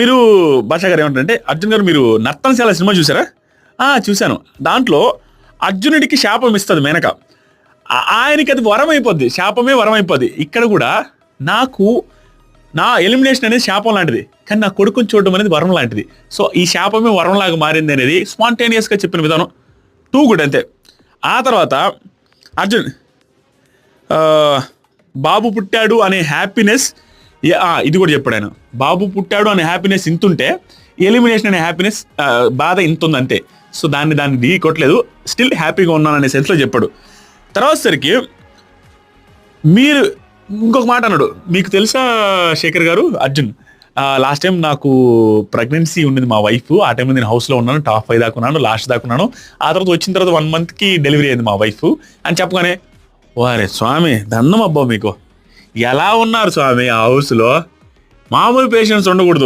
మీరు భాషా గారు ఏమంటారంటే, అర్జున్ గారు మీరు నర్తనశాల సినిమా చూసారా? చూశాను. దాంట్లో అర్జునుడికి శాపం ఇస్తది మేనక. ఆయనకి అది వరం అయిపోద్ది. శాపమే వరం అయిపోద్ది. ఇక్కడ కూడా నాకు నా ఎలిమినేషన్ అనేది శాపం లాంటిది. కానీ నా కొడుకుని చూడడం అనేది వరం లాంటిది. సో ఈ శాపమే వరంలాగా మారింది అనేది స్పాంటేనియస్గా చెప్పిన విధానం టూ గుడ్ అంతే. ఆ తర్వాత అర్జున్ బాబు పుట్టాడు అనే హ్యాపీనెస్, ఇది కూడా చెప్పాడు ఆయన. బాబు పుట్టాడు అనే హ్యాపీనెస్ ఇంతుంటే ఎలిమినేషన్ అనే హ్యాపీనెస్ బాధ ఇంతుంది అంతే. సో దాన్ని ఢీ కొట్టలేదు, స్టిల్ హ్యాపీగా ఉన్నాను అనే సెన్స్లో చెప్పాడు. తర్వాత సరికి మీరు ఇంకొక మాట అన్నాడు, మీకు తెలుసా శేఖర్ గారు అర్జున్, లాస్ట్ టైం నాకు ప్రెగ్నెన్సీ ఉండింది మా వైఫ్. ఆ టైంలో నేను హౌస్లో ఉన్నాను, టాప్ 5 దాకా ఉన్నాను, లాస్ట్ దాకా ఉన్నాను. ఆ తర్వాత వచ్చిన తర్వాత 1 monthకి డెలివరీ అయింది మా వైఫ్ అని చెప్పగానే, వారే స్వామి దండం అబ్బా మీకు, ఎలా ఉన్నారు స్వామి ఆ హౌస్లో, మామూలు పేషెంట్స్ ఉండకూడదు.